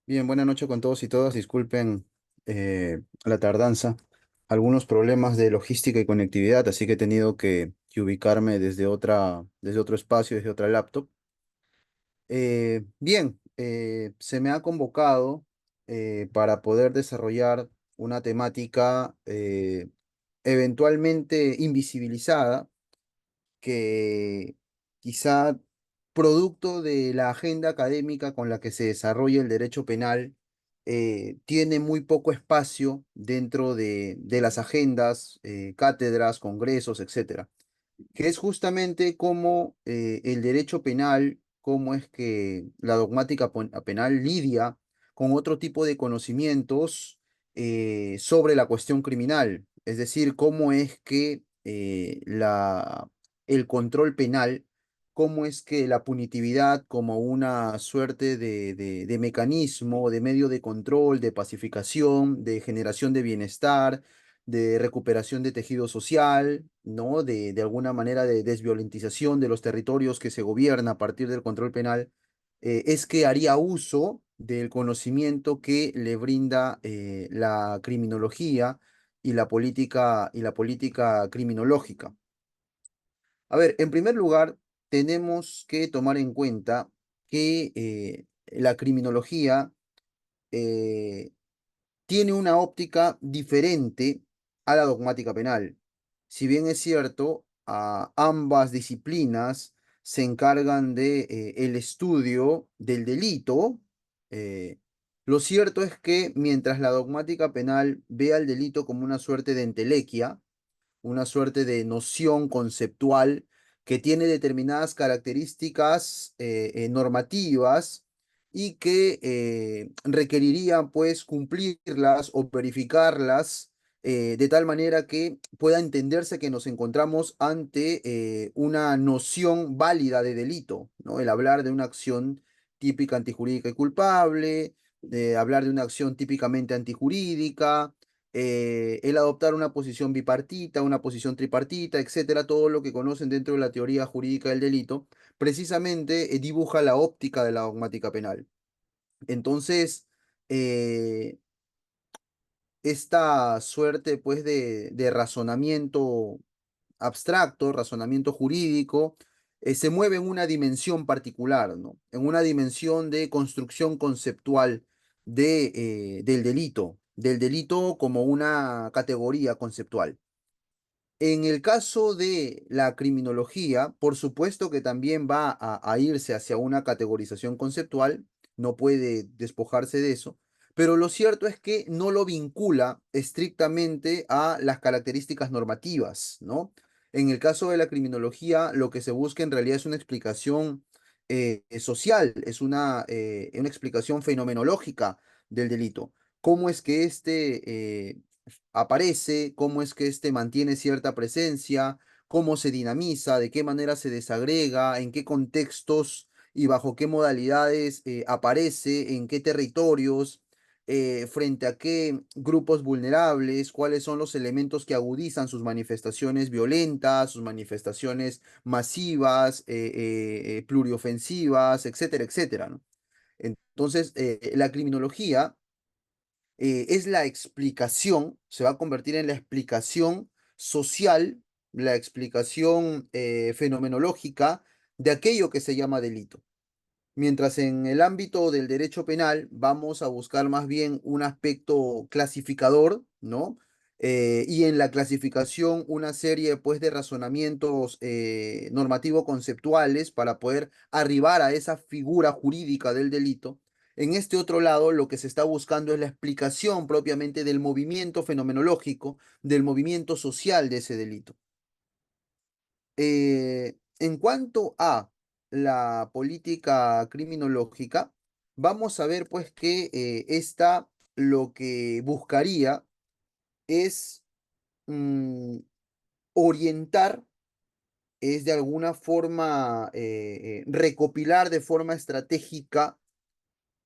Bien, buena noche con todos y todas. Disculpen la tardanza. Algunos problemas de logística y conectividad, así que he tenido que ubicarme desde otro espacio, desde otra laptop. Bien, se me ha convocado para poder desarrollar una temática eventualmente invisibilizada que quizá producto de la agenda académica con la que se desarrolla el derecho penal, tiene muy poco espacio dentro de las agendas, cátedras, congresos, etcétera, que es justamente cómo el derecho penal, cómo es que la dogmática penal lidia con otro tipo de conocimientos sobre la cuestión criminal, es decir, cómo es que el control penal, cómo es que la punitividad como una suerte de mecanismo, de medio de control, de pacificación, de generación de bienestar, de recuperación de tejido social, ¿no? De alguna manera de desviolentización de los territorios que se gobierna a partir del control penal, es que haría uso del conocimiento que le brinda la criminología y la política criminológica. A ver, en primer lugar, tenemos que tomar en cuenta que la criminología eh, tiene una óptica diferente a la dogmática penal. Si bien es cierto, ambas disciplinas se encargan de el estudio del delito, eh, lo cierto es que mientras la dogmática penal ve al delito como una suerte de entelequia, una suerte de noción conceptual que tiene determinadas características normativas y que requeriría pues cumplirlas o verificarlas de tal manera que pueda entenderse que nos encontramos ante una noción válida de delito, ¿no? El hablar de una acción típica antijurídica y culpable, de hablar de una acción típicamente antijurídica, el adoptar una posición bipartita, una posición tripartita, etcétera, todo lo que conocen dentro de la teoría jurídica del delito, precisamente dibuja la óptica de la dogmática penal. Entonces, eh, esta suerte pues de razonamiento abstracto, razonamiento jurídico, se mueve en una dimensión particular, ¿no? En una dimensión de construcción conceptual del delito como una categoría conceptual. En el caso de la criminología, por supuesto que también va a irse hacia una categorización conceptual, no puede despojarse de eso, pero lo cierto es que no lo vincula estrictamente a las características normativas, ¿no? En el caso de la criminología, lo que se busca en realidad es una explicación social, es una explicación fenomenológica del delito. ¿Cómo es que aparece, cómo es que éste mantiene cierta presencia, cómo se dinamiza, de qué manera se desagrega, en qué contextos y bajo qué modalidades aparece, en qué territorios, frente a qué grupos vulnerables, cuáles son los elementos que agudizan sus manifestaciones violentas, sus manifestaciones masivas, pluriofensivas, etcétera, etcétera, ¿no? Entonces, la criminología es la explicación, se va a convertir en la explicación social, la explicación fenomenológica de aquello que se llama delito. Mientras en el ámbito del derecho penal vamos a buscar más bien un aspecto clasificador, ¿no? Y en la clasificación una serie pues de razonamientos normativo-conceptuales para poder arribar a esa figura jurídica del delito. En este otro lado, lo que se está buscando es la explicación propiamente del movimiento fenomenológico, del movimiento social de ese delito. En cuanto a la política criminológica, vamos a ver pues que esta lo que buscaría es mm, orientar, es de alguna forma recopilar de forma estratégica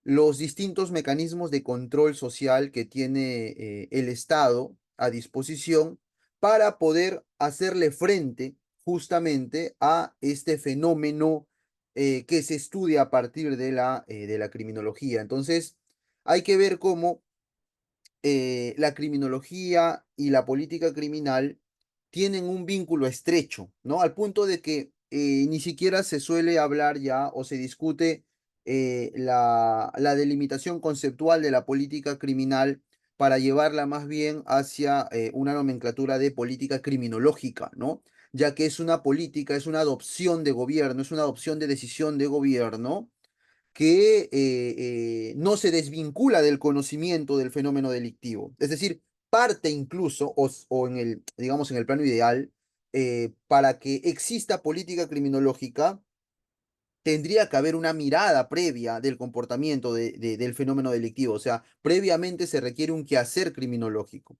los distintos mecanismos de control social que tiene el Estado a disposición para poder hacerle frente justamente a este fenómeno que se estudia a partir de la criminología. Entonces, hay que ver cómo la criminología y la política criminal tienen un vínculo estrecho, ¿no? Al punto de que ni siquiera se suele hablar ya o se discute la delimitación conceptual de la política criminal para llevarla más bien hacia una nomenclatura de política criminológica, ¿no? Ya que es una política, es una adopción de gobierno, es una adopción de decisión de gobierno que no se desvincula del conocimiento del fenómeno delictivo. Es decir, parte incluso, o en el, digamos, en el plano ideal, para que exista política criminológica, tendría que haber una mirada previa del comportamiento del fenómeno delictivo. O sea, previamente se requiere un quehacer criminológico.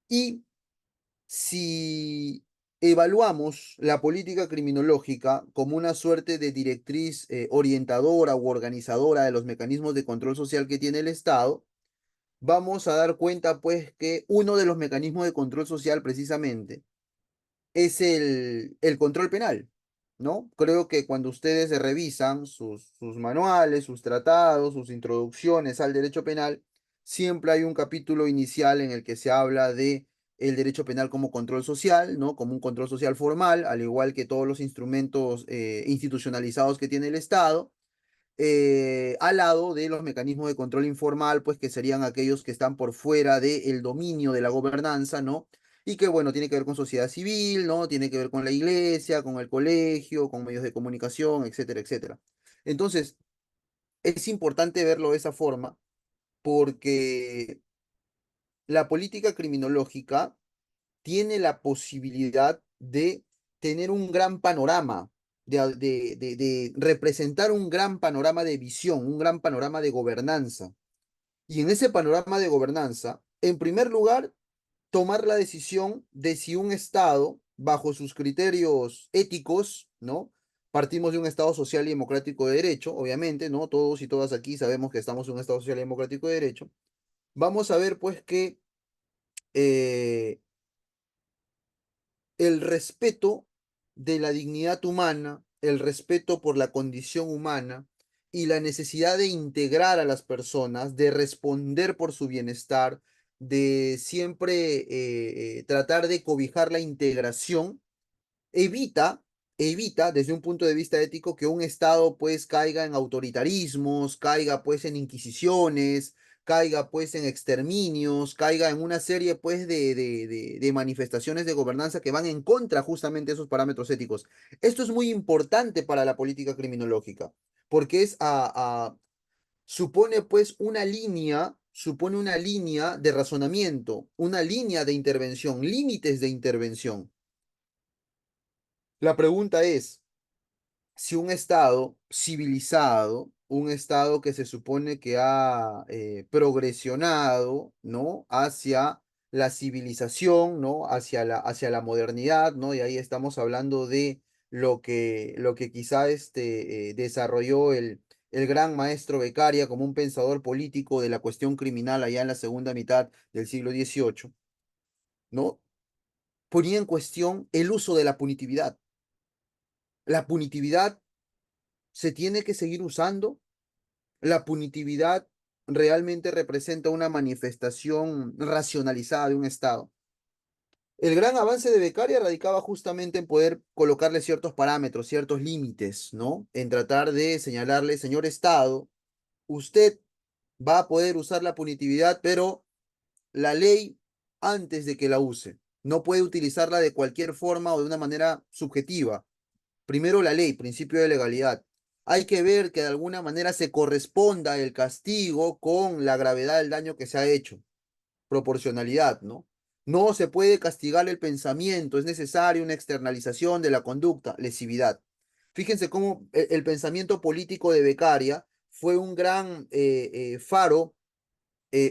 Y si evaluamos la política criminológica como una suerte de directriz orientadora u organizadora de los mecanismos de control social que tiene el Estado, vamos a dar cuenta pues que uno de los mecanismos de control social precisamente es el control penal, ¿no? Creo que cuando ustedes revisan sus manuales, sus tratados, sus introducciones al derecho penal, siempre hay un capítulo inicial en el que se habla de el derecho penal como control social, ¿no? Como un control social formal, al igual que todos los instrumentos institucionalizados que tiene el Estado, al lado de los mecanismos de control informal, pues que serían aquellos que están por fuera del dominio de la gobernanza, ¿no? Y que, bueno, tiene que ver con sociedad civil, ¿no? Tiene que ver con la iglesia, con el colegio, con medios de comunicación, etcétera, etcétera. Entonces, es importante verlo de esa forma porque la política criminológica tiene la posibilidad de tener un gran panorama, de representar un gran panorama de visión, un gran panorama de gobernanza. Y en ese panorama de gobernanza, en primer lugar, tomar la decisión de si un Estado, bajo sus criterios éticos, ¿no? Partimos de un Estado social y democrático de derecho, obviamente, ¿no? Todos y todas aquí sabemos que estamos en un Estado social y democrático de derecho. Vamos a ver, pues, que eh, el respeto de la dignidad humana, el respeto por la condición humana y la necesidad de integrar a las personas, de responder por su bienestar, de siempre tratar de cobijar la integración, evita, evita desde un punto de vista ético que un Estado pues caiga en autoritarismos, caiga pues en inquisiciones, caiga pues en exterminios, caiga en una serie pues de manifestaciones de gobernanza que van en contra justamente de esos parámetros éticos. Esto es muy importante para la política criminológica, porque supone pues supone una línea de razonamiento, una línea de intervención, límites de intervención. La pregunta es, si un Estado civilizado, un Estado que se supone que ha progresionado, ¿no? Hacia la civilización, ¿no? Hacia la modernidad, ¿no? Y ahí estamos hablando de lo que quizá desarrolló el gran maestro Beccaria como un pensador político de la cuestión criminal allá en la segunda mitad del siglo XVIII, ¿no? Ponía en cuestión el uso de la punitividad. La punitividad se tiene que seguir usando. La punitividad realmente representa una manifestación racionalizada de un Estado. El gran avance de Beccaria radicaba justamente en poder colocarle ciertos parámetros, ciertos límites, ¿no? En tratar de señalarle, señor Estado, usted va a poder usar la punitividad, pero la ley antes de que la use. No puede utilizarla de cualquier forma o de una manera subjetiva. Primero la ley, principio de legalidad. Hay que ver que de alguna manera se corresponda el castigo con la gravedad del daño que se ha hecho. Proporcionalidad, ¿no? No se puede castigar el pensamiento, es necesaria una externalización de la conducta, lesividad. Fíjense cómo el pensamiento político de Beccaria fue un gran faro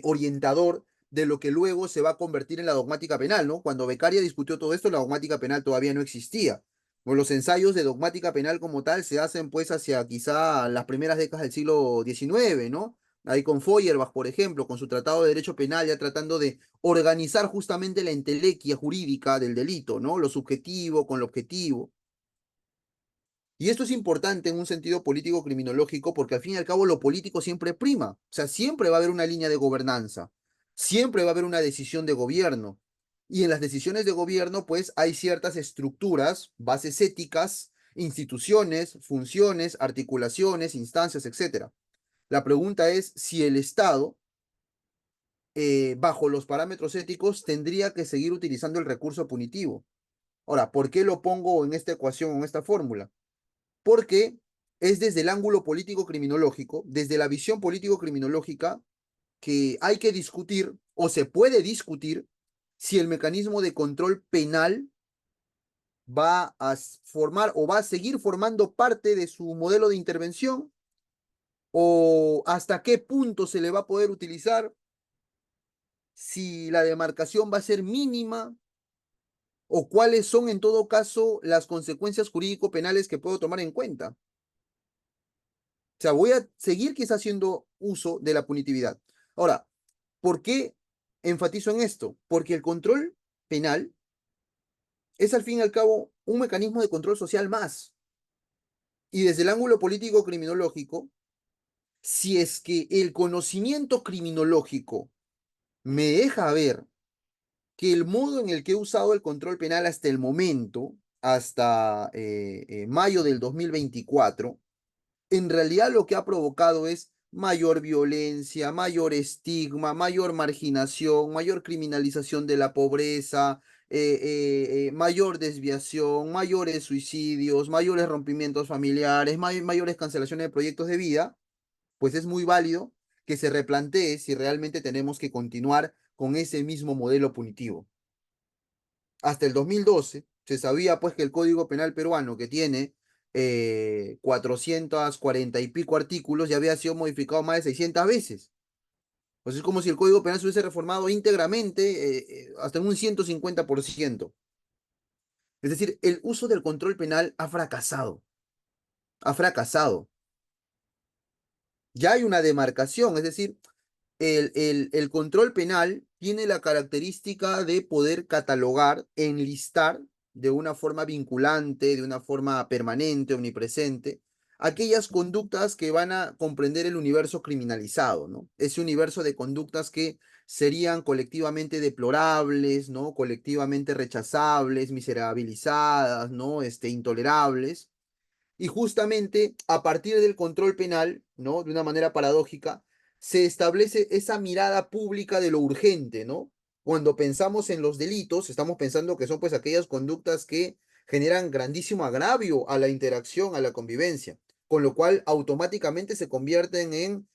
orientador de lo que luego se va a convertir en la dogmática penal, ¿no? Cuando Beccaria discutió todo esto, la dogmática penal todavía no existía. Bueno, los ensayos de dogmática penal como tal se hacen pues hacia quizá las primeras décadas del siglo XIX, ¿no? Ahí con Feuerbach, por ejemplo, con su tratado de derecho penal, ya tratando de organizar justamente la entelequia jurídica del delito, ¿no? Lo subjetivo con lo objetivo. Y esto es importante en un sentido político criminológico porque al fin y al cabo lo político siempre prima. O sea, siempre va a haber una línea de gobernanza, siempre va a haber una decisión de gobierno. Y en las decisiones de gobierno, pues hay ciertas estructuras, bases éticas, instituciones, funciones, articulaciones, instancias, etcétera. La pregunta es si el Estado, bajo los parámetros éticos, tendría que seguir utilizando el recurso punitivo. Ahora, ¿por qué lo pongo en esta ecuación, en esta fórmula? Porque es desde el ángulo político-criminológico, desde la visión político-criminológica, que hay que discutir o se puede discutir si el mecanismo de control penal va a formar o va a seguir formando parte de su modelo de intervención o hasta qué punto se le va a poder utilizar, si la demarcación va a ser mínima o cuáles son en todo caso las consecuencias jurídico-penales que puedo tomar en cuenta. O sea, voy a seguir quizás haciendo uso de la punitividad. Ahora, ¿por qué enfatizo en esto? Porque el control penal es al fin y al cabo un mecanismo de control social más. Y desde el ángulo político criminológico, si es que el conocimiento criminológico me deja ver que el modo en el que he usado el control penal hasta el momento, hasta mayo del 2024, en realidad lo que ha provocado es mayor violencia, mayor estigma, mayor marginación, mayor criminalización de la pobreza, mayor desviación, mayores suicidios, mayores rompimientos familiares, mayores cancelaciones de proyectos de vida, pues es muy válido que se replantee si realmente tenemos que continuar con ese mismo modelo punitivo. Hasta el 2012 se sabía pues que el Código Penal peruano, que tiene 440 y pico artículos, ya había sido modificado más de 600 veces. Pues es como si el Código Penal se hubiese reformado íntegramente hasta en un 150%. Es decir, el uso del control penal ha fracasado, ha fracasado. Ya hay una demarcación, es decir, el control penal tiene la característica de poder catalogar, enlistar de una forma vinculante, de una forma permanente, omnipresente, aquellas conductas que van a comprender el universo criminalizado, ¿no? Ese universo de conductas que serían colectivamente deplorables, ¿no? Colectivamente rechazables, miserabilizadas, ¿no? Intolerables. Y justamente a partir del control penal, ¿no? De una manera paradójica, se establece esa mirada pública de lo urgente, ¿no? Cuando pensamos en los delitos, estamos pensando que son pues aquellas conductas que generan grandísimo agravio a la interacción, a la convivencia, con lo cual automáticamente se convierten en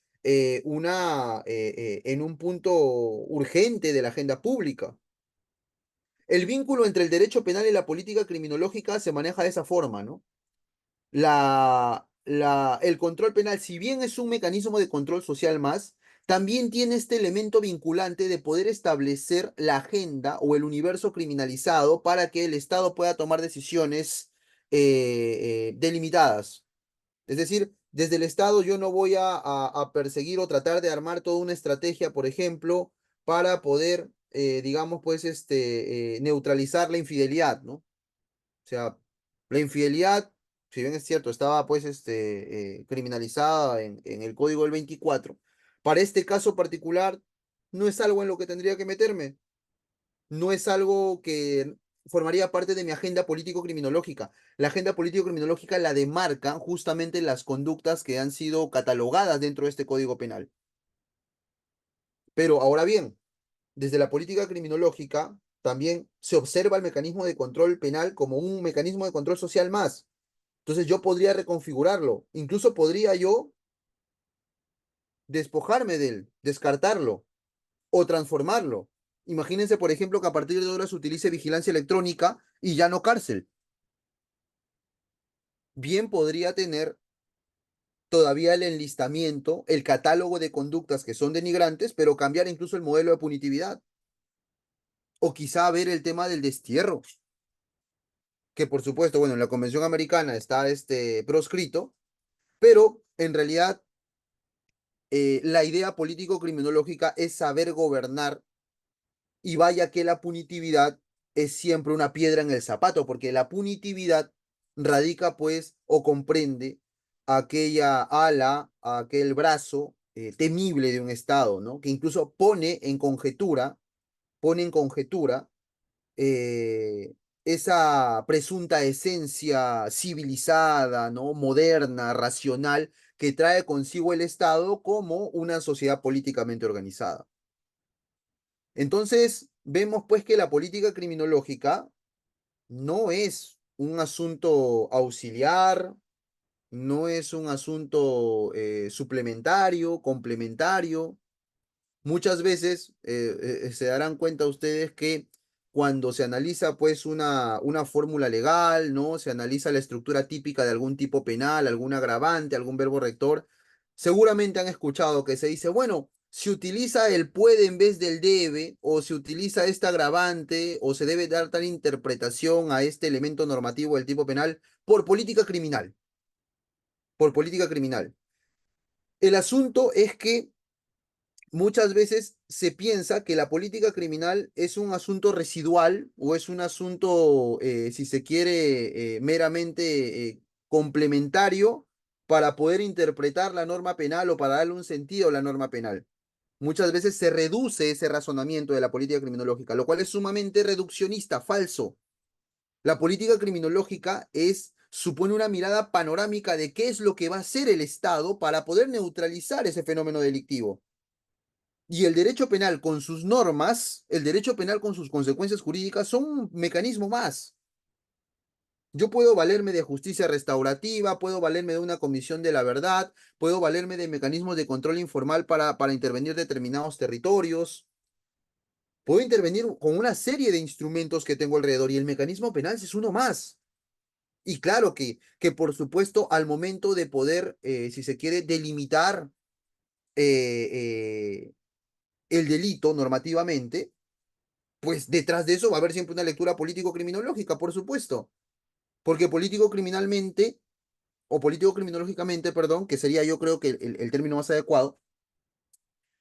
un punto urgente de la agenda pública. El vínculo entre el derecho penal y la política criminológica se maneja de esa forma, ¿no? El control penal, si bien es un mecanismo de control social más, también tiene este elemento vinculante de poder establecer la agenda o el universo criminalizado para que el Estado pueda tomar decisiones delimitadas. Es decir, desde el Estado yo no voy a perseguir o tratar de armar toda una estrategia, por ejemplo, para poder, digamos, pues, neutralizar la infidelidad, ¿no? O sea, la infidelidad, si bien es cierto, estaba pues criminalizada en el Código del 24. Para este caso particular, no es algo en lo que tendría que meterme, no es algo que formaría parte de mi agenda político-criminológica. La agenda político-criminológica la demarcan justamente las conductas que han sido catalogadas dentro de este Código Penal. Pero ahora bien, desde la política criminológica también se observa el mecanismo de control penal como un mecanismo de control social más. Entonces yo podría reconfigurarlo, incluso podría yo despojarme de él, descartarlo o transformarlo. Imagínense, por ejemplo, que a partir de ahora se utilice vigilancia electrónica y ya no cárcel. Bien podría tener todavía el enlistamiento, el catálogo de conductas que son denigrantes, pero cambiar incluso el modelo de punitividad. O quizá ver el tema del destierro, que por supuesto, bueno, en la Convención Americana está proscrito, pero en realidad la idea político-criminológica es saber gobernar y vaya que la punitividad es siempre una piedra en el zapato, porque la punitividad radica pues o comprende aquella ala, aquel brazo temible de un Estado, ¿no? Que incluso pone en conjetura eh, esa presunta esencia civilizada, ¿no? Moderna, racional, que trae consigo el Estado como una sociedad políticamente organizada. Entonces, vemos pues que la política criminológica no es un asunto auxiliar, no es un asunto suplementario, complementario. Muchas veces se darán cuenta ustedes que cuando se analiza pues una fórmula legal, ¿no? Se analiza la estructura típica de algún tipo penal, algún agravante, algún verbo rector, seguramente han escuchado que se dice, bueno, si utiliza el puede en vez del debe, o se utiliza este agravante, o se debe dar tal interpretación a este elemento normativo del tipo penal por política criminal, por política criminal. El asunto es que muchas veces se piensa que la política criminal es un asunto residual o es un asunto, si se quiere, meramente complementario para poder interpretar la norma penal o para darle un sentido a la norma penal. Muchas veces se reduce ese razonamiento de la política criminológica, lo cual es sumamente reduccionista, falso. La política criminológica supone una mirada panorámica de qué es lo que va a hacer el Estado para poder neutralizar ese fenómeno delictivo. Y el derecho penal con sus normas, el derecho penal con sus consecuencias jurídicas son un mecanismo más. Yo puedo valerme de justicia restaurativa, puedo valerme de una comisión de la verdad, puedo valerme de mecanismos de control informal para intervenir determinados territorios, puedo intervenir con una serie de instrumentos que tengo alrededor y el mecanismo penal es uno más. Y claro que por supuesto, al momento de poder, si se quiere, delimitar eh, eh, el delito normativamente, pues detrás de eso va a haber siempre una lectura político-criminológica, por supuesto, porque político-criminalmente, o político-criminológicamente, perdón, que sería yo creo que el término más adecuado,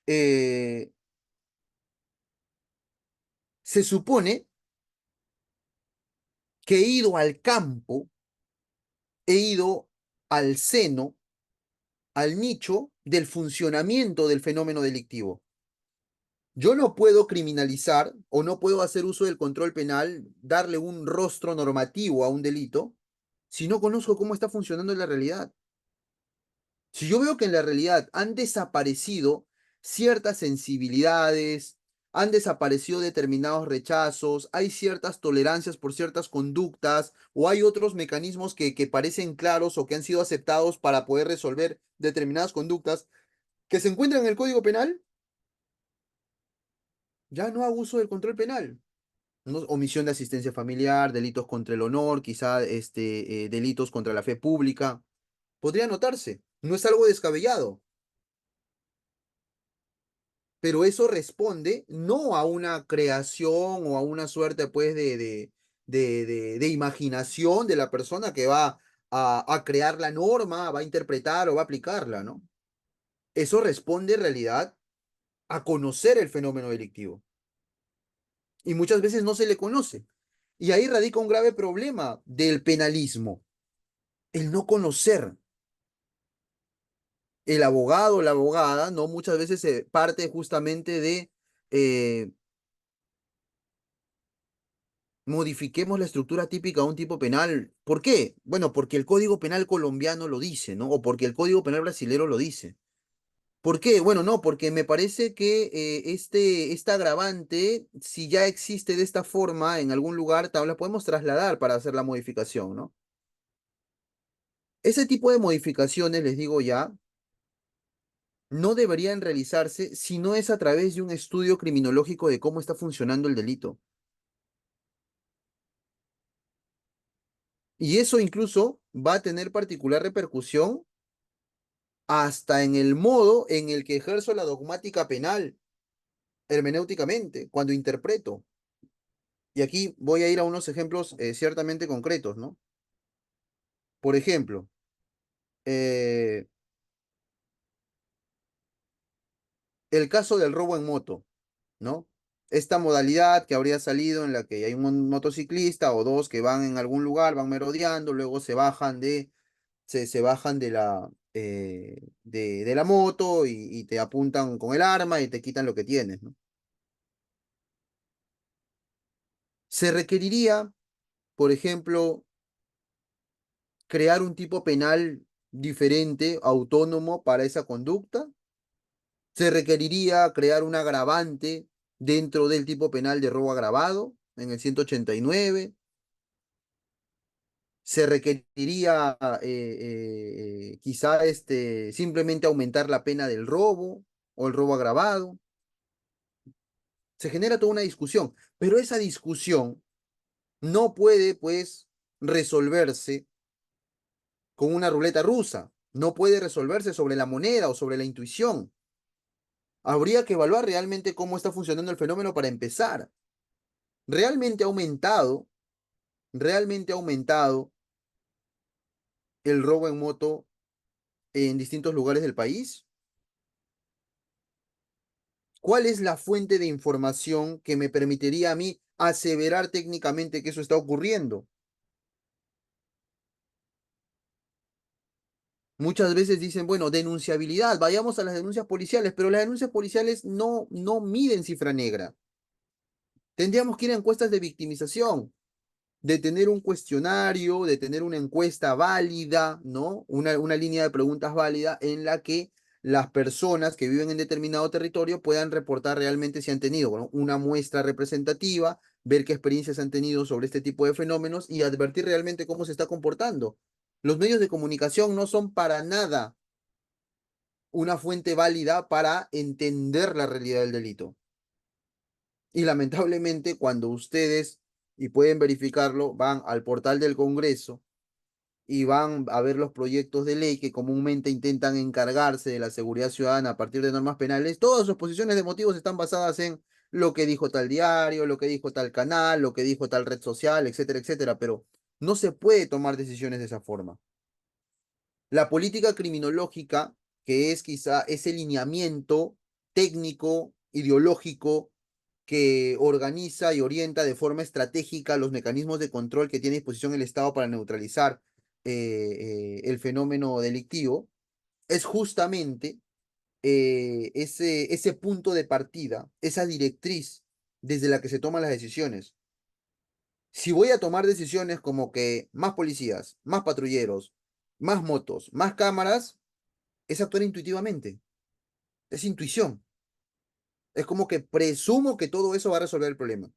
eh, se supone que he ido al campo, he ido al seno, al nicho del funcionamiento del fenómeno delictivo. Yo no puedo criminalizar o no puedo hacer uso del control penal, darle un rostro normativo a un delito, si no conozco cómo está funcionando en la realidad. Si yo veo que en la realidad han desaparecido ciertas sensibilidades, han desaparecido determinados rechazos, hay ciertas tolerancias por ciertas conductas o hay otros mecanismos que parecen claros o que han sido aceptados para poder resolver determinadas conductas que se encuentran en el Código Penal, ya no hago uso del control penal. ¿No? Omisión de asistencia familiar, delitos contra el honor, quizá delitos contra la fe pública. Podría notarse, no es algo descabellado. Pero eso responde no a una creación o a una suerte pues de imaginación de la persona que va a crear la norma, va a interpretar o va a aplicarla, ¿no? Eso responde en realidad a conocer el fenómeno delictivo y muchas veces no se le conoce. Y ahí radica un grave problema del penalismo, el no conocer. El abogado o la abogada, ¿no? Muchas veces se parte justamente de eh, modifiquemos la estructura típica de un tipo penal. ¿Por qué? Bueno, porque el Código Penal colombiano lo dice, ¿no? O porque el Código Penal brasilero lo dice. ¿Por qué? Bueno, no, porque me parece que este agravante, si ya existe de esta forma en algún lugar, la podemos trasladar para hacer la modificación, ¿no? Ese tipo de modificaciones, les digo ya, no deberían realizarse si no es a través de un estudio criminológico de cómo está funcionando el delito. Y eso incluso va a tener particular repercusión hasta en el modo en el que ejerzo la dogmática penal, hermenéuticamente, cuando interpreto. Y aquí voy a ir a unos ejemplos ciertamente concretos, ¿no? Por ejemplo, eh, el caso del robo en moto, ¿no? esta modalidad que habría salido en la que hay un motociclista o dos que van en algún lugar, van merodeando, luego se bajan de la moto y te apuntan con el arma y te quitan lo que tienes, ¿no? Se requeriría, por ejemplo, crear un tipo penal diferente, autónomo para esa conducta. Se requeriría crear un agravante dentro del tipo penal de robo agravado en el 189. Se requeriría quizá simplemente aumentar la pena del robo o el robo agravado. Se genera toda una discusión, pero esa discusión no puede, pues, resolverse con una ruleta rusa, no puede resolverse sobre la moneda o sobre la intuición. Habría que evaluar realmente cómo está funcionando el fenómeno para empezar. ¿Realmente ha aumentado, realmente ha aumentado el robo en moto en distintos lugares del país? ¿Cuál es la fuente de información que me permitiría a mí aseverar técnicamente que eso está ocurriendo? Muchas veces dicen, bueno, denunciabilidad, vayamos a las denuncias policiales, pero las denuncias policiales no miden cifra negra. Tendríamos que ir a encuestas de victimización, de tener un cuestionario, de tener una encuesta válida, ¿no? Una línea de preguntas válida en la que las personas que viven en determinado territorio puedan reportar realmente si han tenido, bueno, una muestra representativa, ver qué experiencias han tenido sobre este tipo de fenómenos y advertir realmente cómo se está comportando. Los medios de comunicación no son para nada una fuente válida para entender la realidad del delito. Y lamentablemente, cuando ustedes, y pueden verificarlo, van al portal del Congreso y van a ver los proyectos de ley que comúnmente intentan encargarse de la seguridad ciudadana a partir de normas penales, todas sus posiciones de motivos están basadas en lo que dijo tal diario, lo que dijo tal canal, lo que dijo tal red social, etcétera, etcétera, pero no se puede tomar decisiones de esa forma. La política criminológica, que es quizá ese lineamiento técnico, ideológico, que organiza y orienta de forma estratégica los mecanismos de control que tiene a disposición el Estado para neutralizar el fenómeno delictivo, es justamente ese punto de partida, esa directriz desde la que se toman las decisiones. Si voy a tomar decisiones como que más policías, más patrulleros, más motos, más cámaras, es actuar intuitivamente, es intuición. Es como que presumo que todo eso va a resolver el problema.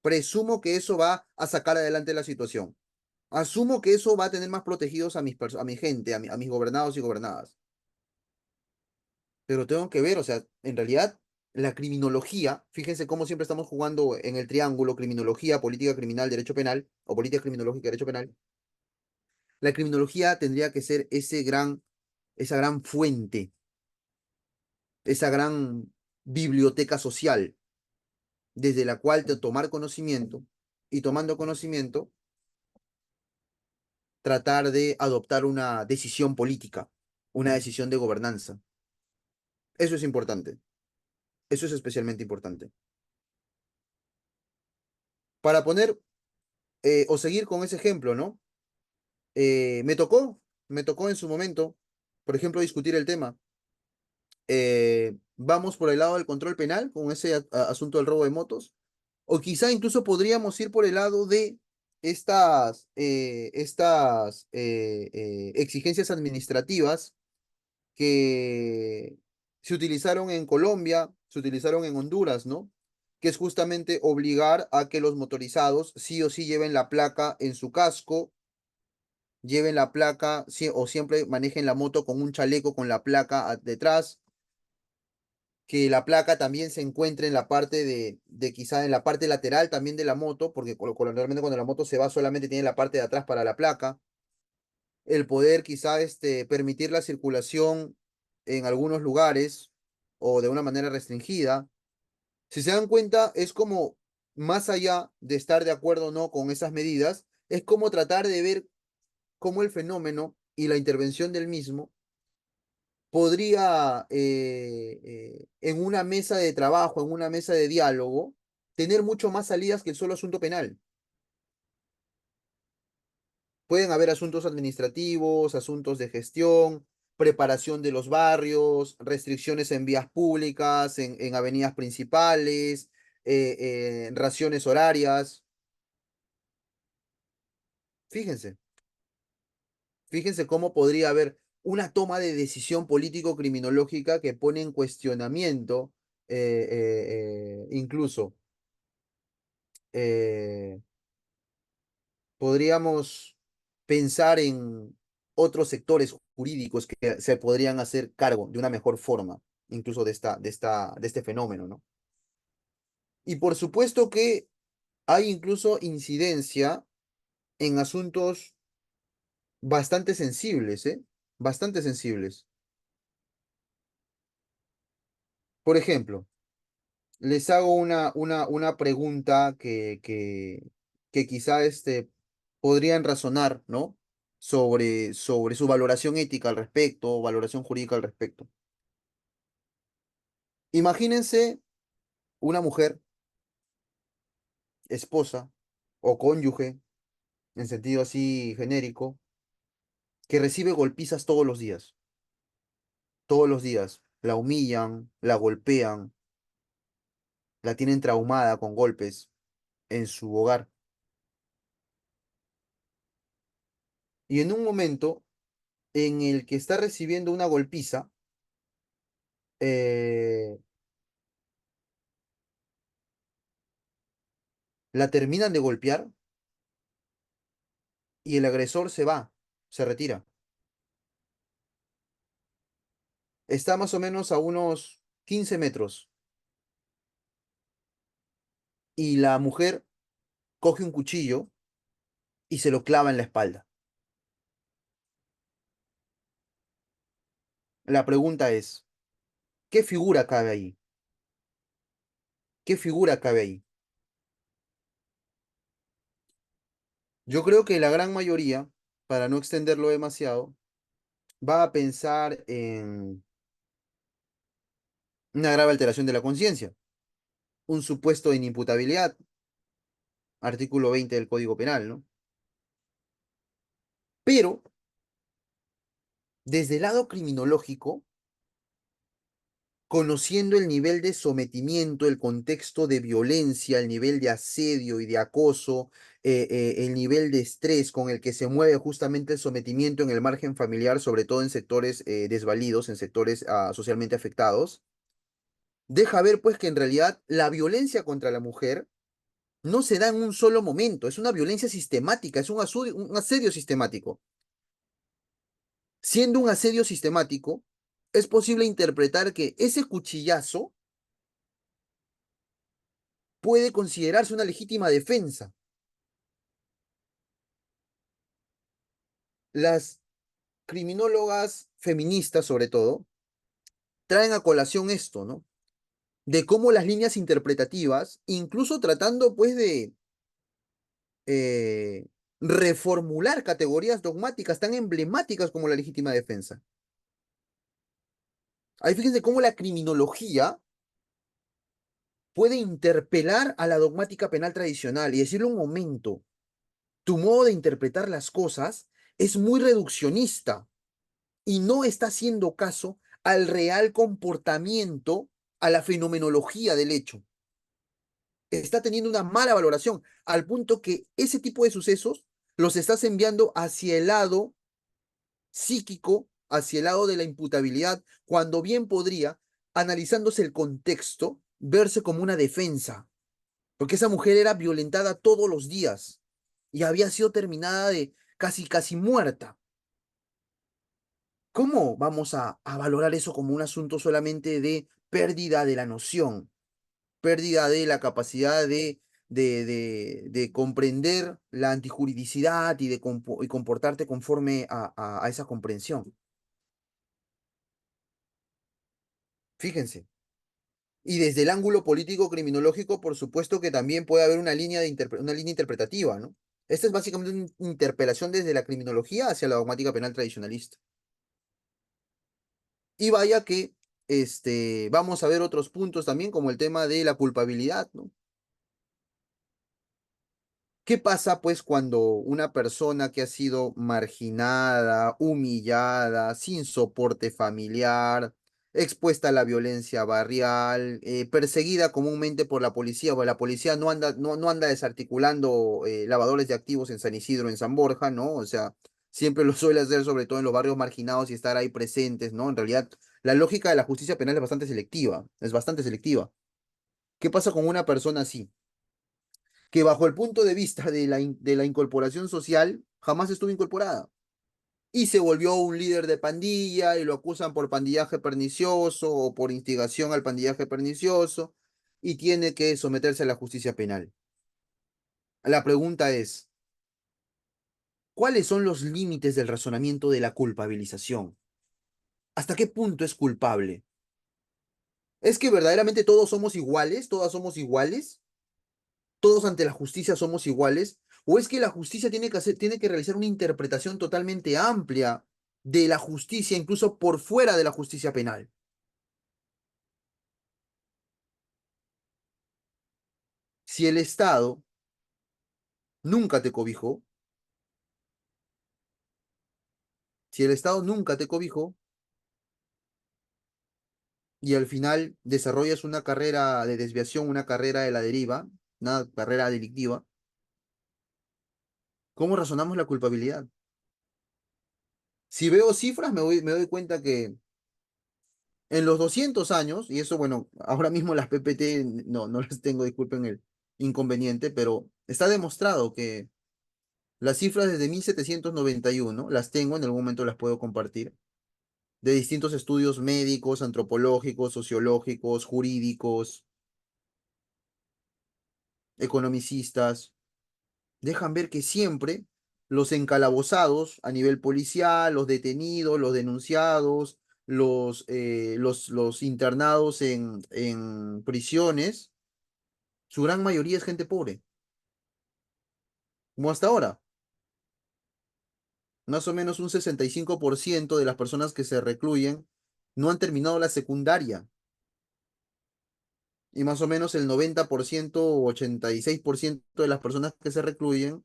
Presumo que eso va a sacar adelante la situación. Asumo que eso va a tener más protegidos a mi gente, a mis gobernados y gobernadas. Pero tengo que ver, o sea, en realidad, la criminología, fíjense cómo siempre estamos jugando en el triángulo, criminología, política criminal, derecho penal, o política criminológica, derecho penal. La criminología tendría que ser esa gran fuente, esa gran biblioteca social, desde la cual tomar conocimiento y tomando conocimiento, tratar de adoptar una decisión política, una decisión de gobernanza. Eso es importante, eso es especialmente importante. Para poner o seguir con ese ejemplo, ¿no? Me tocó en su momento, por ejemplo, discutir el tema. Vamos por el lado del control penal con ese asunto del robo de motos, o quizá incluso podríamos ir por el lado de estas exigencias administrativas que se utilizaron en Colombia, se utilizaron en Honduras, ¿no? Que es justamente obligar a que los motorizados sí o sí lleven la placa en su casco, lleven la placa o siempre manejen la moto con un chaleco con la placa detrás, que la placa también se encuentre en la parte de quizá en la parte lateral también de la moto, porque realmente cuando la moto se va solamente tiene la parte de atrás para la placa, el poder quizá permitir la circulación en algunos lugares o de una manera restringida. Si se dan cuenta, es como, más allá de estar de acuerdo o no con esas medidas, es como tratar de ver cómo el fenómeno y la intervención del mismo podría, en una mesa de trabajo, en una mesa de diálogo, tener mucho más salidas que el solo asunto penal. Pueden haber asuntos administrativos, asuntos de gestión, preparación de los barrios, restricciones en vías públicas, en avenidas principales, raciones horarias. Fíjense, fíjense cómo podría haber una toma de decisión político-criminológica que pone en cuestionamiento incluso eh, podríamos pensar en otros sectores jurídicos que se podrían hacer cargo de una mejor forma, incluso de este fenómeno, ¿no? Y por supuesto que hay incluso incidencia en asuntos bastante sensibles, ¿eh? Bastante sensibles. Por ejemplo, les hago una pregunta que quizá podrían razonar, ¿no? Sobre su valoración ética al respecto, o valoración jurídica al respecto. Imagínense una mujer, esposa o cónyuge, en sentido así genérico, que recibe golpizas todos los días. La humillan, la golpean, la tienen traumada con golpes en su hogar. Y en un momento en el que está recibiendo una golpiza, eh, la terminan de golpear y el agresor se va, se retira. Está más o menos a unos 15 metros y la mujer coge un cuchillo y se lo clava en la espalda. La pregunta es, ¿qué figura cabe ahí? ¿Qué figura cabe ahí? Yo creo que la gran mayoría, para no extenderlo demasiado, va a pensar en una grave alteración de la conciencia, un supuesto de inimputabilidad, artículo 20 del Código Penal, ¿no? Pero, desde el lado criminológico, conociendo el nivel de sometimiento, el contexto de violencia, el nivel de asedio y de acoso, el nivel de estrés con el que se mueve justamente el sometimiento en el margen familiar, sobre todo en sectores desvalidos, en sectores socialmente afectados, deja ver pues que en realidad la violencia contra la mujer no se da en un solo momento, es una violencia sistemática, es un asedio sistemático. Siendo un asedio sistemático, es posible interpretar que ese cuchillazo puede considerarse una legítima defensa. Las criminólogas feministas, sobre todo, traen a colación esto, ¿no? De cómo las líneas interpretativas, incluso tratando pues de eh, reformular categorías dogmáticas tan emblemáticas como la legítima defensa. Ahí fíjense cómo la criminología puede interpelar a la dogmática penal tradicional y decirle un momento, tu modo de interpretar las cosas es muy reduccionista y no está haciendo caso al real comportamiento, a la fenomenología del hecho. Está teniendo una mala valoración, al punto que ese tipo de sucesos los estás enviando hacia el lado psíquico, hacia el lado de la imputabilidad, cuando bien podría, analizándose el contexto, verse como una defensa, porque esa mujer era violentada todos los días y había sido terminada de casi muerta. ¿Cómo vamos a valorar eso como un asunto solamente de pérdida de la noción, pérdida de la capacidad de comprender la antijuridicidad y y comportarte conforme a esa comprensión? Fíjense. Y desde el ángulo político criminológico, por supuesto que también puede haber una línea interpretativa, ¿no? Esta es básicamente una interpelación desde la criminología hacia la dogmática penal tradicionalista. Y vaya que vamos a ver otros puntos también, como el tema de la culpabilidad, ¿no? ¿Qué pasa pues cuando una persona que ha sido marginada, humillada, sin soporte familiar, expuesta a la violencia barrial, perseguida comúnmente por la policía, porque la policía no anda desarticulando lavadores de activos en San Isidro, en San Borja, ¿no? O sea, siempre lo suele hacer, sobre todo en los barrios marginados y estar ahí presentes, ¿no? En realidad, la lógica de la justicia penal es bastante selectiva, es bastante selectiva. ¿Qué pasa con una persona así? Que bajo el punto de vista de la incorporación social, jamás estuvo incorporada. Y se volvió un líder de pandilla y lo acusan por pandillaje pernicioso o por instigación al pandillaje pernicioso y tiene que someterse a la justicia penal. La pregunta es, ¿cuáles son los límites del razonamiento de la culpabilización? ¿Hasta qué punto es culpable? ¿Es que verdaderamente todos somos iguales? ¿Todas somos iguales? ¿Todos ante la justicia somos iguales? ¿O es que la justicia tiene que realizar una interpretación totalmente amplia de la justicia, incluso por fuera de la justicia penal? Si el Estado nunca te cobijó, si el Estado nunca te cobijó y al final desarrollas una carrera de desviación, una carrera de la deriva, una carrera delictiva, ¿cómo razonamos la culpabilidad? Si veo cifras, me doy cuenta que en los 200 años, y eso, bueno, ahora mismo las PPT no las tengo, disculpen el inconveniente, pero está demostrado que las cifras desde 1791 las tengo, en algún momento las puedo compartir, de distintos estudios médicos, antropológicos, sociológicos, jurídicos, economicistas, dejan ver que siempre los encalabozados a nivel policial, los detenidos, los denunciados, los internados en prisiones, su gran mayoría es gente pobre, como hasta ahora. Más o menos un 65% de las personas que se recluyen no han terminado la secundaria. Y más o menos el 90% o 86% de las personas que se recluyen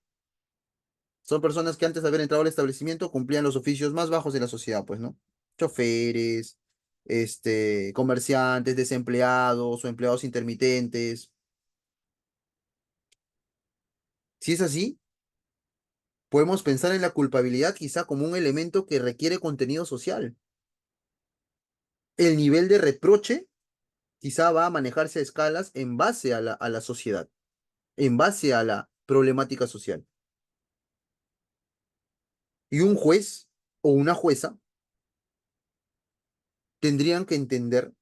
son personas que antes de haber entrado al establecimiento cumplían los oficios más bajos de la sociedad, pues, ¿no? Choferes, comerciantes, desempleados o empleados intermitentes. Si es así, podemos pensar en la culpabilidad quizá como un elemento que requiere contenido social. El nivel de reproche quizá va a manejarse a escalas en base a la sociedad, en base a la problemática social. Y un juez o una jueza tendrían que entender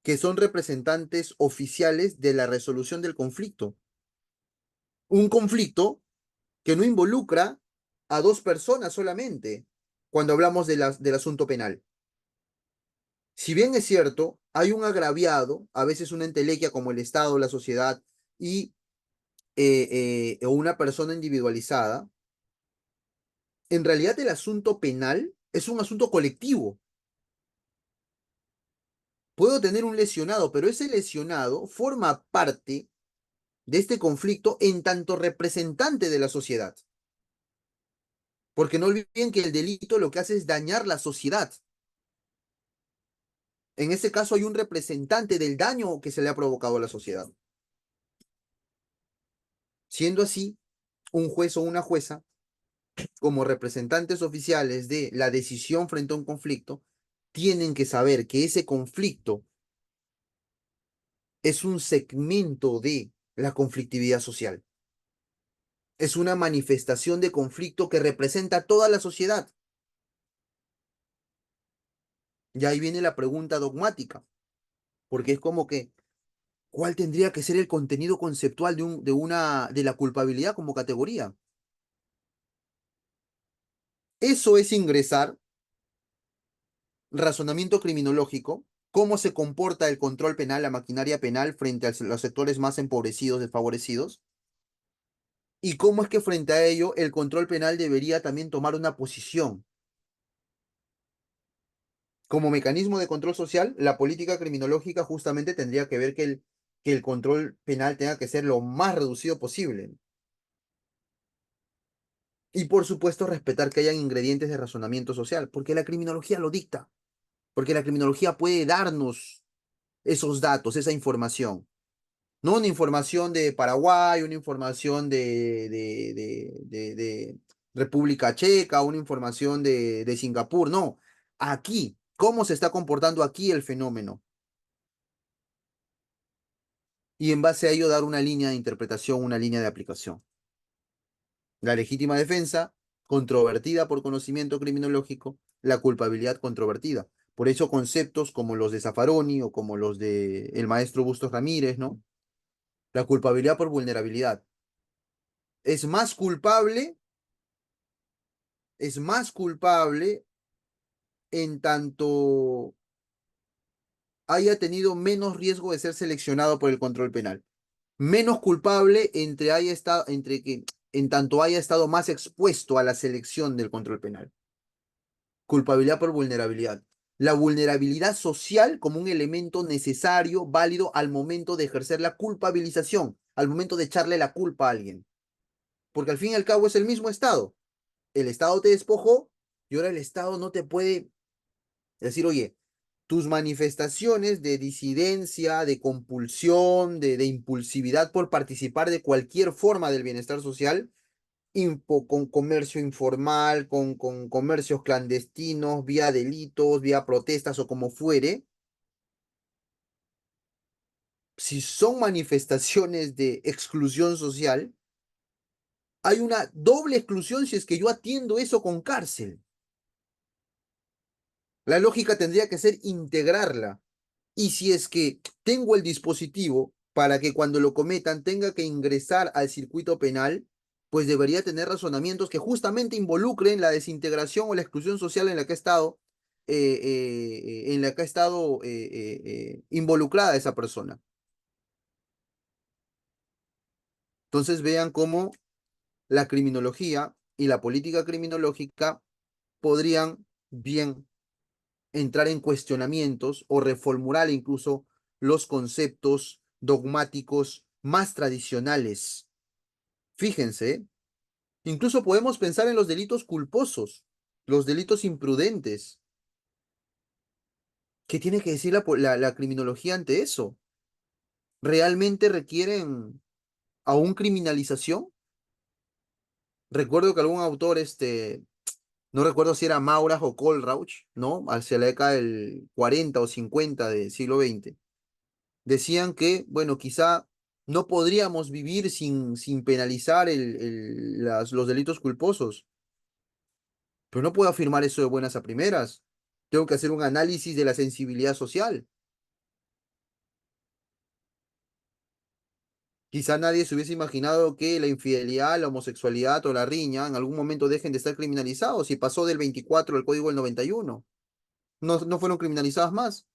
que son representantes oficiales de la resolución del conflicto. Un conflicto que no involucra a dos personas solamente cuando hablamos del asunto penal. Si bien es cierto, hay un agraviado, a veces una entelequia como el Estado, la sociedad y o una persona individualizada, en realidad el asunto penal es un asunto colectivo. Puedo tener un lesionado, pero ese lesionado forma parte de este conflicto en tanto representante de la sociedad. Porque no olviden que el delito lo que hace es dañar la sociedad. En ese caso hay un representante del daño que se le ha provocado a la sociedad. Siendo así, un juez o una jueza, como representantes oficiales de la decisión frente a un conflicto, tienen que saber que ese conflicto es un segmento de la conflictividad social. Es una manifestación de conflicto que representa a toda la sociedad. Y ahí viene la pregunta dogmática, porque es como que, ¿cuál tendría que ser el contenido conceptual de la culpabilidad como categoría? Eso es ingresar razonamiento criminológico, cómo se comporta el control penal, la maquinaria penal frente a los sectores más empobrecidos, desfavorecidos, y cómo es que frente a ello el control penal debería también tomar una posición. Como mecanismo de control social, la política criminológica justamente tendría que ver que que el control penal tenga que ser lo más reducido posible. Y por supuesto, respetar que hayan ingredientes de razonamiento social, porque la criminología lo dicta, porque la criminología puede darnos esos datos, esa información. No una información de Paraguay, una información de República Checa, una información de Singapur, no. Aquí, ¿cómo se está comportando aquí el fenómeno? Y en base a ello dar una línea de interpretación, una línea de aplicación. La legítima defensa, controvertida por conocimiento criminológico, la culpabilidad controvertida. Por eso conceptos como los de Zaffaroni o como los de el maestro Bustos Ramírez, ¿no? La culpabilidad por vulnerabilidad. Es más culpable, es más culpable en tanto haya tenido menos riesgo de ser seleccionado por el control penal. Menos culpable entre que en tanto haya estado más expuesto a la selección del control penal. Culpabilidad por vulnerabilidad. La vulnerabilidad social como un elemento necesario, válido al momento de ejercer la culpabilización, al momento de echarle la culpa a alguien. Porque al fin y al cabo es el mismo Estado. El Estado te despojó y ahora el Estado no te puede decir, oye, tus manifestaciones de disidencia, de compulsión, de impulsividad por participar de cualquier forma del bienestar social, con comercio informal, con comercios clandestinos, vía delitos, vía protestas o como fuere, si son manifestaciones de exclusión social, hay una doble exclusión si es que yo atiendo eso con cárcel. La lógica tendría que ser integrarla. Y si es que tengo el dispositivo para que cuando lo cometan tenga que ingresar al circuito penal, pues debería tener razonamientos que justamente involucren la desintegración o la exclusión social en la que ha estado, involucrada esa persona. Entonces vean cómo la criminología y la política criminológica podrían bien entrar en cuestionamientos o reformular incluso los conceptos dogmáticos más tradicionales. Fíjense, incluso podemos pensar en los delitos culposos, los delitos imprudentes. ¿Qué tiene que decir la criminología ante eso? ¿Realmente requieren aún criminalización? Recuerdo que algún autor, no recuerdo si era Maurach o Kohlrausch, ¿no? Hacia la década del 40 o 50 del siglo XX, decían que, bueno, quizá no podríamos vivir sin penalizar los delitos culposos, pero no puedo afirmar eso de buenas a primeras. Tengo que hacer un análisis de la sensibilidad social. Quizá nadie se hubiese imaginado que la infidelidad, la homosexualidad o la riña en algún momento dejen de estar criminalizados y pasó del 24 al Código del 91. No, no fueron criminalizadas más.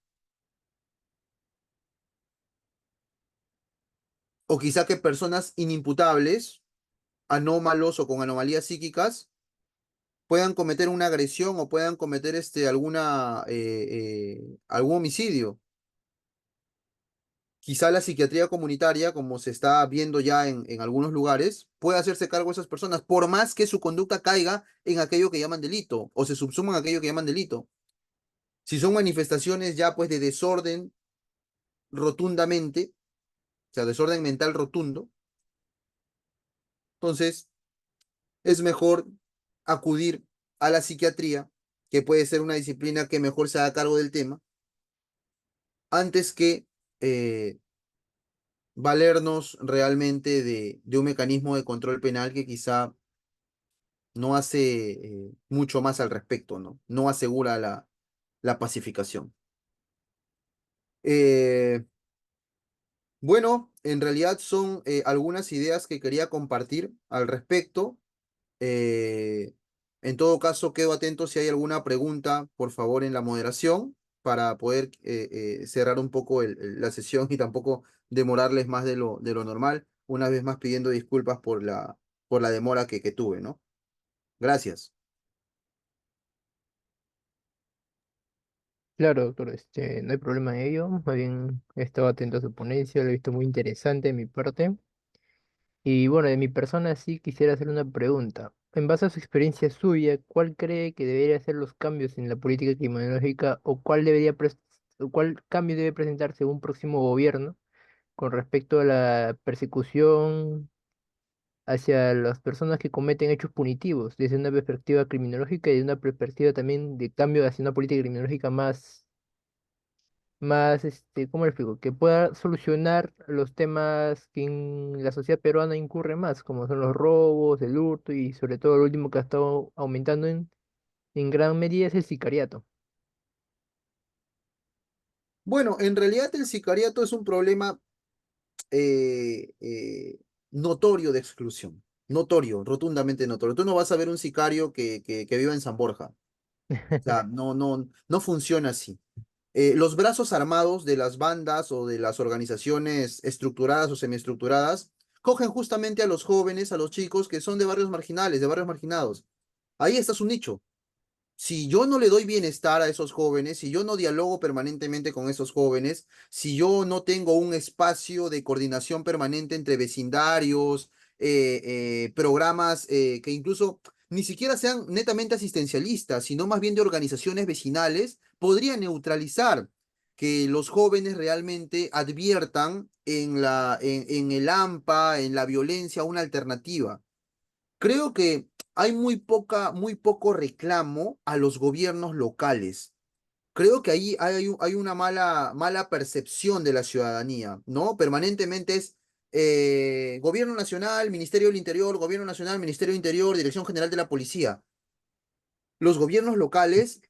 O quizá que personas inimputables, anómalos o con anomalías psíquicas, puedan cometer una agresión o puedan cometer algún homicidio. Quizá la psiquiatría comunitaria, como se está viendo ya en algunos lugares, puede hacerse cargo de esas personas, por más que su conducta caiga en aquello que llaman delito o se subsuma en aquello que llaman delito. Si son manifestaciones ya pues de desorden rotundamente, o sea, desorden mental rotundo, entonces es mejor acudir a la psiquiatría, que puede ser una disciplina que mejor se haga cargo del tema, antes que eh, valernos realmente de un mecanismo de control penal que quizá no hace mucho más al respecto, ¿no? No asegura la pacificación. Eh, bueno, en realidad son algunas ideas que quería compartir al respecto. Eh, en todo caso, quedo atento si hay alguna pregunta, por favor, en la moderación para poder cerrar un poco la sesión y tampoco demorarles más de lo normal. Una vez más pidiendo disculpas por la demora que tuve, ¿no? Gracias. Claro, doctor, no hay problema en ello. Más bien he estado atento a su ponencia, lo he visto muy interesante de mi parte. Y bueno, de mi persona sí quisiera hacer una pregunta. En base a su experiencia suya, ¿cuál cree que deberían ser los cambios en la política criminológica o o cuál cambio debe presentarse un próximo gobierno con respecto a la persecución hacia las personas que cometen hechos punitivos, desde una perspectiva criminológica y de una perspectiva también de cambio hacia una política criminológica ¿cómo le explico? Que pueda solucionar los temas que en la sociedad peruana incurre más, como son los robos, el hurto y sobre todo el último que ha estado aumentando en gran medida es el sicariato. Bueno, en realidad el sicariato es un problema eh, eh, notorio de exclusión. Notorio, rotundamente notorio. Tú no vas a ver un sicario que viva en San Borja. O sea, no funciona así. Los brazos armados de las bandas o de las organizaciones estructuradas o semiestructuradas cogen justamente a los jóvenes, a los chicos que son de barrios marginales, de barrios marginados. Ahí está su nicho. Si yo no le doy bienestar a esos jóvenes, si yo no dialogo permanentemente con esos jóvenes, si yo no tengo un espacio de coordinación permanente entre vecindarios, programas que incluso ni siquiera sean netamente asistencialistas, sino más bien de organizaciones vecinales, podría neutralizar que los jóvenes realmente adviertan en el AMPA, en la violencia, una alternativa. Creo que hay muy poco reclamo a los gobiernos locales. Creo que ahí hay una mala percepción de la ciudadanía, ¿no? Permanentemente es Gobierno Nacional, Ministerio del Interior, Gobierno Nacional, Ministerio del Interior, Dirección General de la Policía. Los gobiernos locales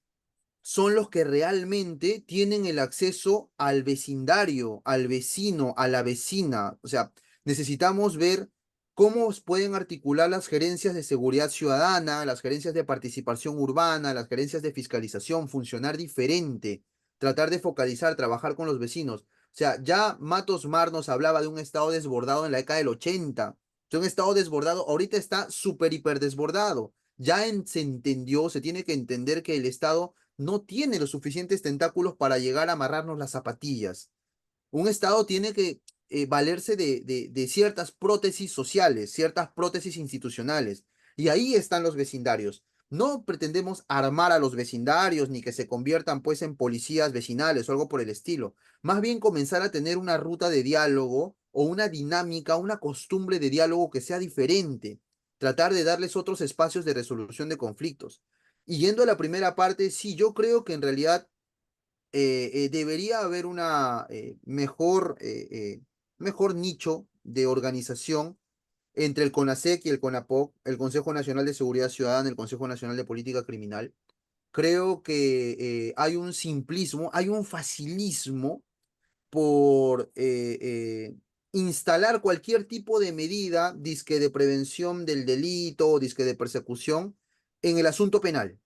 son los que realmente tienen el acceso al vecindario, al vecino, a la vecina. O sea, necesitamos ver cómo pueden articular las gerencias de seguridad ciudadana, las gerencias de participación urbana, las gerencias de fiscalización, funcionar diferente, tratar de focalizar, trabajar con los vecinos. O sea, ya Matos Mar nos hablaba de un estado desbordado en la década del 80. De un estado desbordado, ahorita está súper hiper desbordado. Se entendió, se tiene que entender que el Estado no tiene los suficientes tentáculos para llegar a amarrarnos las zapatillas. Un Estado tiene que valerse de ciertas prótesis sociales, ciertas prótesis institucionales. Y ahí están los vecindarios. No pretendemos armar a los vecindarios ni que se conviertan pues en policías vecinales o algo por el estilo. Más bien comenzar a tener una ruta de diálogo o una dinámica, una costumbre de diálogo que sea diferente. Tratar de darles otros espacios de resolución de conflictos. Y yendo a la primera parte, sí, yo creo que en realidad debería haber una mejor nicho de organización entre el CONASEC y el CONAPOC, el Consejo Nacional de Seguridad Ciudadana, el Consejo Nacional de Política Criminal. Creo que hay un simplismo, hay un facilismo por instalar cualquier tipo de medida, disque de prevención del delito, disque de persecución, en el asunto penal.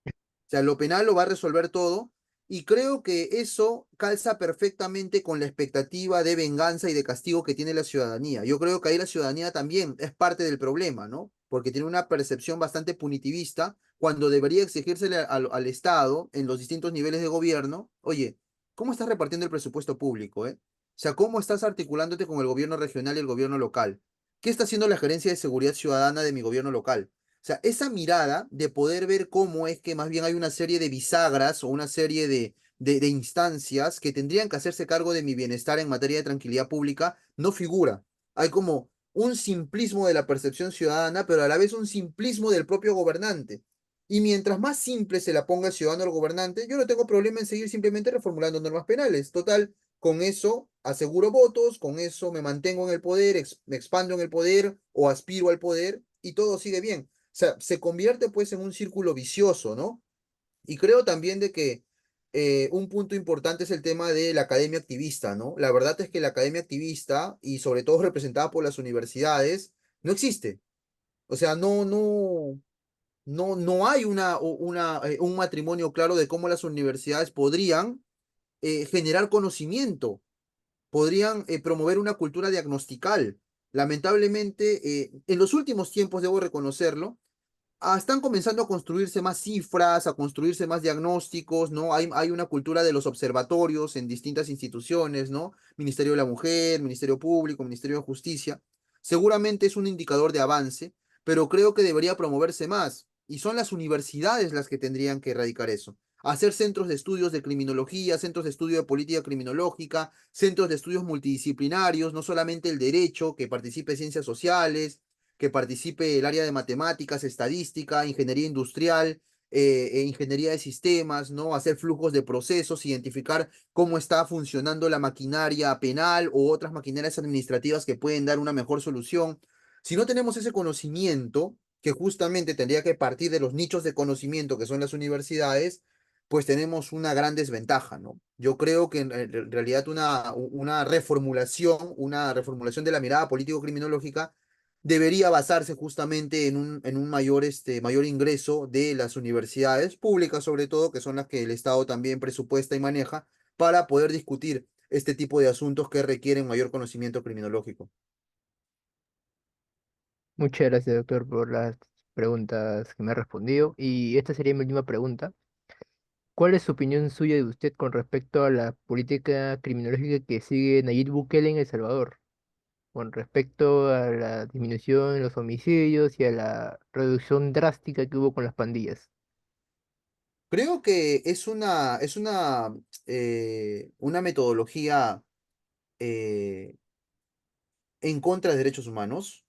O sea, lo penal lo va a resolver todo y creo que eso calza perfectamente con la expectativa de venganza y de castigo que tiene la ciudadanía. Yo creo que ahí la ciudadanía también es parte del problema, ¿no? Porque tiene una percepción bastante punitivista cuando debería exigírsele al Estado en los distintos niveles de gobierno, oye, ¿cómo estás repartiendo el presupuesto público, eh? O sea, ¿cómo estás articulándote con el gobierno regional y el gobierno local? ¿Qué está haciendo la gerencia de seguridad ciudadana de mi gobierno local? O sea, esa mirada de poder ver cómo es que más bien hay una serie de bisagras o una serie de instancias que tendrían que hacerse cargo de mi bienestar en materia de tranquilidad pública, no figura. Hay como un simplismo de la percepción ciudadana, pero a la vez un simplismo del propio gobernante. Y mientras más simple se la ponga el ciudadano al gobernante, yo no tengo problema en seguir simplemente reformulando normas penales. Total, con eso aseguro votos, con eso me mantengo en el poder, me expando en el poder o aspiro al poder y todo sigue bien. O sea, se convierte pues en un círculo vicioso, ¿no? Y creo también de que un punto importante es el tema de la academia activista, ¿no? La verdad es que la academia activista, y sobre todo representada por las universidades, no existe. O sea, no hay un matrimonio claro de cómo las universidades podrían generar conocimiento, podrían promover una cultura diagnostical. Lamentablemente, en los últimos tiempos, debo reconocerlo, están comenzando a construirse más cifras, a construirse más diagnósticos, ¿no? Hay una cultura de los observatorios en distintas instituciones, ¿no? Ministerio de la Mujer, Ministerio Público, Ministerio de Justicia. Seguramente es un indicador de avance, pero creo que debería promoverse más. Y son las universidades las que tendrían que erradicar eso. Hacer centros de estudios de criminología, centros de estudio de política criminológica, centros de estudios multidisciplinarios, no solamente el derecho, que participe ciencias sociales, que participe el área de matemáticas, estadística, ingeniería industrial, ingeniería de sistemas, ¿no? Hacer flujos de procesos, identificar cómo está funcionando la maquinaria penal o otras maquinarias administrativas que pueden dar una mejor solución. Si no tenemos ese conocimiento, que justamente tendría que partir de los nichos de conocimiento que son las universidades, pues tenemos una gran desventaja, ¿no? Yo creo que en realidad una reformulación de la mirada político-criminológica debería basarse justamente en un mayor, mayor ingreso de las universidades públicas, sobre todo, que son las que el Estado también presupuesta y maneja, para poder discutir este tipo de asuntos que requieren mayor conocimiento criminológico. Muchas gracias, doctor, por las preguntas que me ha respondido. Y esta sería mi última pregunta. ¿Cuál es su opinión suya de usted con respecto a la política criminológica que sigue Nayib Bukele en El Salvador? Con respecto a la disminución en los homicidios y a la reducción drástica que hubo con las pandillas. Creo que es una metodología eh, en contra de derechos humanos.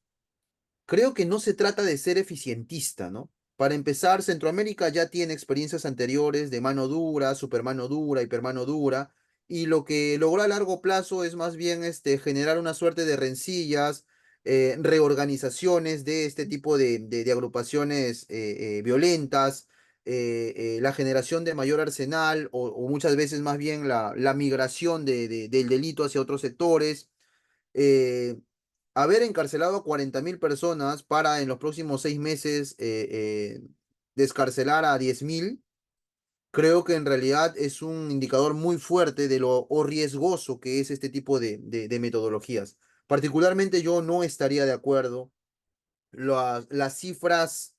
Creo que no se trata de ser eficientista, ¿no? Para empezar, Centroamérica ya tiene experiencias anteriores de mano dura, supermano dura, hipermano dura, y lo que logró a largo plazo es más bien generar una suerte de rencillas, reorganizaciones de este tipo de agrupaciones violentas, la generación de mayor arsenal o muchas veces más bien la migración del delito hacia otros sectores. eh, Haber encarcelado a 40.000 personas para en los próximos 6 meses descarcelar a 10.000, creo que en realidad es un indicador muy fuerte de lo o riesgoso que es este tipo de metodologías. Particularmente yo no estaría de acuerdo. Las cifras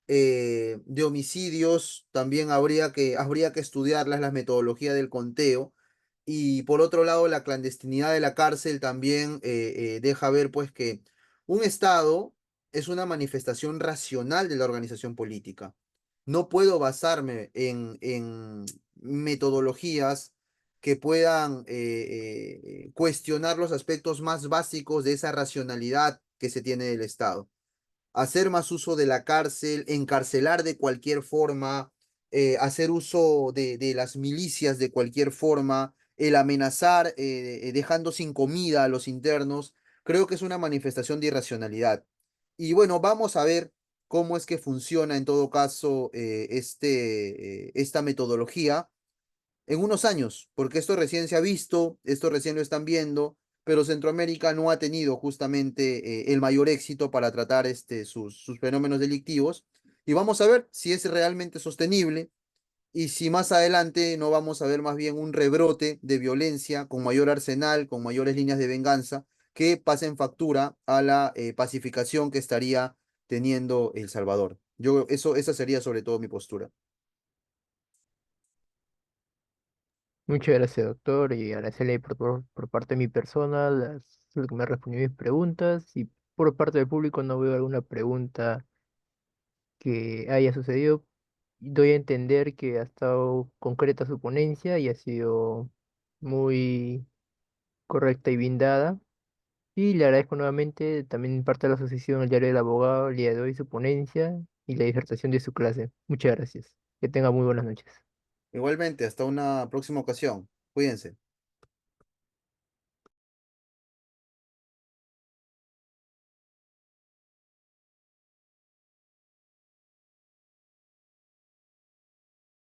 de homicidios también habría que estudiarlas, la metodología del conteo. Y por otro lado, la clandestinidad de la cárcel también deja ver pues que un Estado es una manifestación racional de la organización política. No puedo basarme en metodologías que puedan cuestionar los aspectos más básicos de esa racionalidad que se tiene del Estado. Hacer más uso de la cárcel, encarcelar de cualquier forma, hacer uso de las milicias de cualquier forma, el amenazar dejando sin comida a los internos, creo que es una manifestación de irracionalidad. Y bueno, vamos a ver cómo es que funciona en todo caso esta metodología en unos años, porque esto recién se ha visto, esto recién lo están viendo, pero Centroamérica no ha tenido justamente el mayor éxito para tratar sus fenómenos delictivos. Y vamos a ver si es realmente sostenible y si más adelante no vamos a ver más bien un rebrote de violencia con mayor arsenal, con mayores líneas de venganza, que pasen factura a la pacificación que estaría teniendo El Salvador. Esa sería sobre todo mi postura. Muchas gracias, doctor, y agradecerle por parte de mi persona lo que me ha respondido mis preguntas. Y por parte del público no veo alguna pregunta que haya sucedido. Doy a entender que ha estado concreta su ponencia y ha sido muy correcta y bien dada. Y le agradezco nuevamente también en parte de la asociación El Diario del Abogado el día de hoy su ponencia y la disertación de su clase. Muchas gracias. Que tenga muy buenas noches. Igualmente, hasta una próxima ocasión. Cuídense.